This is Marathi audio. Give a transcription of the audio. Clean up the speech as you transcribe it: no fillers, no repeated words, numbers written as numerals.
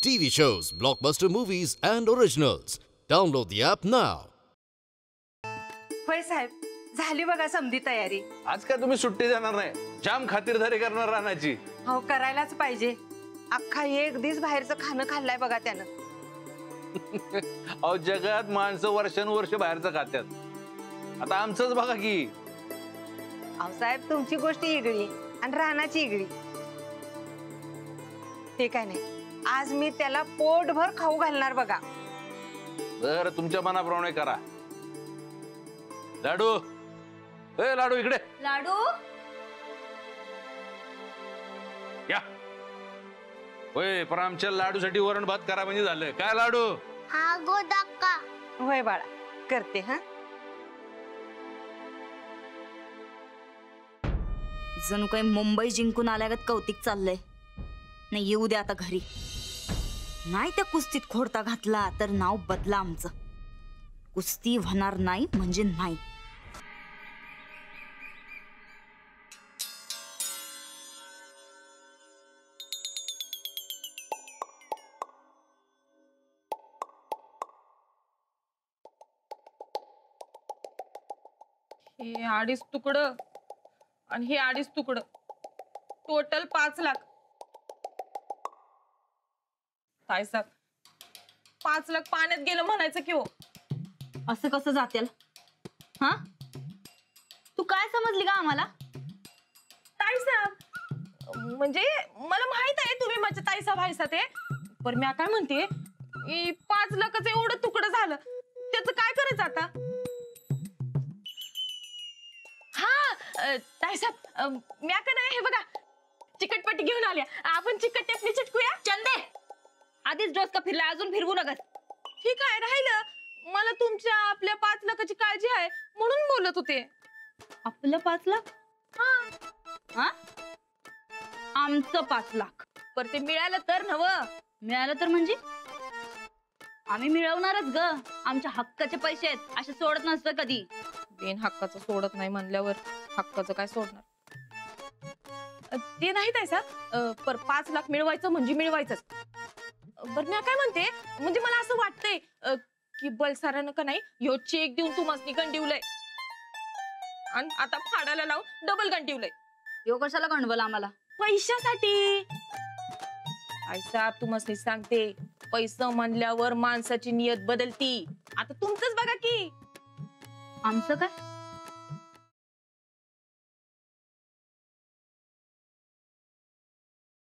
TV shows, blockbuster movies, and originals. Download the app now. होय साहेब, झाली बघा समधी तयारी. आज काय तुम्ही सुट्टी देणार नाही? जाम खातिरदारी करणार रानाची. हो, करायलाच पाहिजे. अख्खा एक दिवस बाहेरचं खाणं खाल्लाय बघा त्यानं. अहो, जगात माणसं वर्षानुवर्ष बाहेरचं खात्यात. आता आमचंच बघा की. अहो साहेब, तुमची गोष्ट वेगळी आणि रानाची वेगळी. ते काय नाही, आज मी त्याला पोटभर खाऊ घालणार बघा. बरं, तुमच्या मनाप्रमाणे करा. लाडू, ए लाडू इकडे. लाडू या. होय, पण आमच्या लाडूसाठी वरण भात करा म्हणजे झालं. काय लाडू? हा गोदाक्का. होय बाळा, करते. हा, जणू काही मुंबई जिंकून आल्यागत कौतिक चाललंय. नाही, येऊ द्या आता घरी. नाही त्या कुस्तीत खोडता घातला तर नाव बदला आमचं. कुस्ती होणार नाही म्हणजे नाही. हे 2.5 तुकडं आणि हे 2.5 तुकडं, टोटल 5 लाख. काय साहेब, 5 लाख पाण्यात गेलं म्हणायचं की हो. असं कसं जातेल? हा, तू काय समजली का आम्हाला? ताई साहेब, म्हणजे मला माहित आहे तुम्ही माझ्या ताई साहेब आहेसा ते, पण मी काय म्हणते, 5 लाखाचं एवढं तुकडं झालं, त्याचं काय करायचं आता? हा ताई साहेब, मी का नाही, हे बघा चिकटपट्टी घेऊन आल्या. आपण चिकट टेपली चिटकूया. चंदे, आधीच डोस का फिरला, अजून फिरवू नका. ठीक आहे, राहिलं. मला तुमच्या आपल्या 5 लाखाची काळजी आहे म्हणून बोलत होते. आपलं 5 लाख? हा, आमचं 5 लाख. पर ते मिळालं तर नव. मिळालं तर म्हणजे आम्ही मिळवणारच ग. आमच्या हक्काचे पैसे आहेत, असे सोडत नसतं कधी. बेन हक्काचं सोडत नाही म्हणल्यावर हक्काचं काय सोडणार? ते नाही ताई साहेब, पर 5 लाख मिळवायचं म्हणजे मिळवायचंच. बर, मी काय म्हणते, म्हणजे मला असं वाटतंय की बलसारानं का नाही ह्यो चेक देऊन तुम्हाला गंडिवलंय आणि आता फाडायला लावून डबल गंडिवलंय. यो कशाला गंडवलं आम्हाला? पैशासाठी. ताई साहेब, तुम्हाला सांगते, पैसा म्हणल्यावर माणसाची नियत बदलती. आता तुमचंच बघा की. आमचं काय?